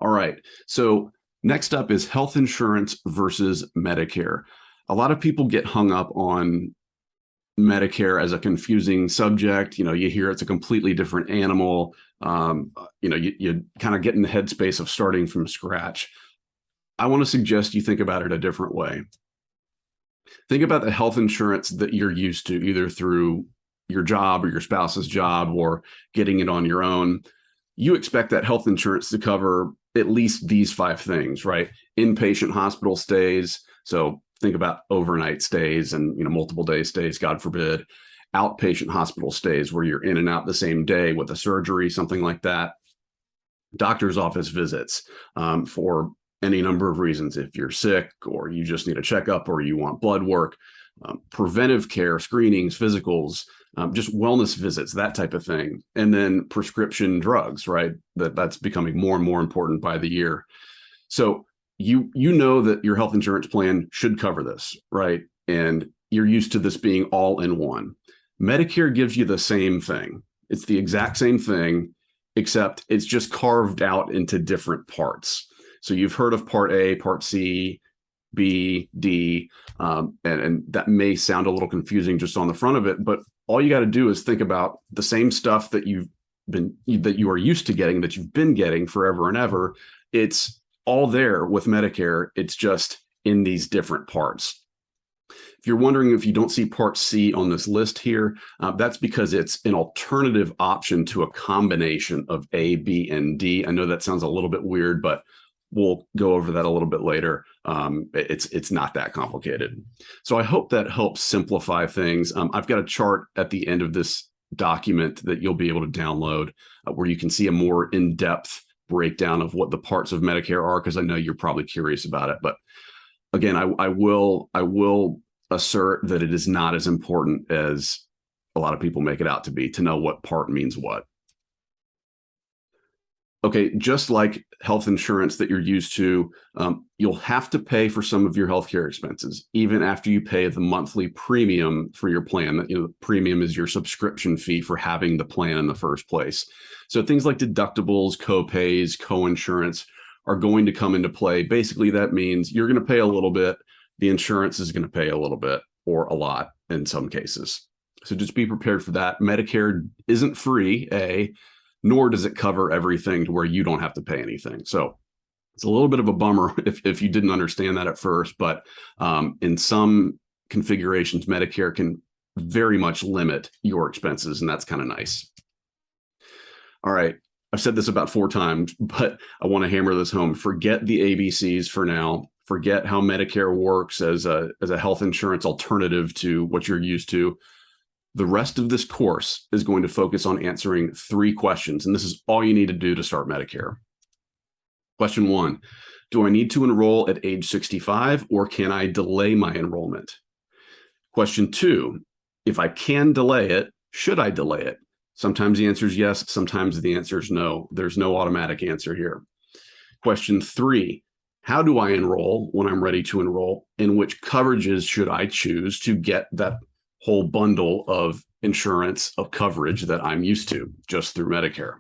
All right. So next up is health insurance versus Medicare. A lot of people get hung up on Medicare as a confusing subject. You hear it's a completely different animal. You kind of get in the headspace of starting from scratch. I want to suggest you think about it a different way. Think about the health insurance that you're used to, either through your job or your spouse's job or getting it on your own. You expect that health insurance to cover at least these five things, right? Inpatient hospital stays. So think about overnight stays and multiple day stays, God forbid. Outpatient hospital stays where you're in and out the same day with a surgery, something like that. Doctor's office visits for any number of reasons. If you're sick or you just need a checkup or you want blood work, preventive care, screenings, physicals, just wellness visits, that type of thing. And then prescription drugs, right? That's becoming more and more important by the year. So you know that your health insurance plan should cover this, right? And you're used to this being all in one. Medicare gives you the same thing. It's the exact same thing, except it's just carved out into different parts. So you've heard of Part A, Part C, B, D, and that may sound a little confusing just on the front of it, but all you got to do is think about the same stuff that you are used to getting, that you've been getting forever and ever. It's all there with Medicare. It's just in these different parts. If you're wondering if you don't see Part C on this list here, that's because it's an alternative option to a combination of A, B, and D. I know that sounds a little bit weird, but we'll go over that a little bit later. It's not that complicated. So I hope that helps simplify things. I've got a chart at the end of this document that you'll be able to download where you can see a more in-depth breakdown of what the parts of Medicare are, because I know you're probably curious about it. But again, I will assert that it is not as important as a lot of people make it out to be, to know what part means what. Okay, just like health insurance that you're used to, you'll have to pay for some of your healthcare expenses, even after you pay the monthly premium for your plan. The premium is your subscription fee for having the plan in the first place. So things like deductibles, co-pays, co-insurance are going to come into play. Basically, that means you're going to pay a little bit. The insurance is going to pay a little bit or a lot in some cases. So just be prepared for that. Medicare isn't free, nor does it cover everything to where you don't have to pay anything. So it's a little bit of a bummer if you didn't understand that at first, but in some configurations, Medicare can very much limit your expenses, and that's kind of nice. All right, I've said this about 4 times, but I want to hammer this home. Forget the ABCs for now. Forget how Medicare works as a health insurance alternative to what you're used to. The rest of this course is going to focus on answering 3 questions, and this is all you need to do to start Medicare. Question 1, do I need to enroll at age 65 or can I delay my enrollment? Question 2, if I can delay it, should I delay it? Sometimes the answer is yes, sometimes the answer is no. There's no automatic answer here. Question 3, how do I enroll when I'm ready to enroll? And which coverages should I choose to get that whole bundle of insurance, of coverage that I'm used to just through Medicare?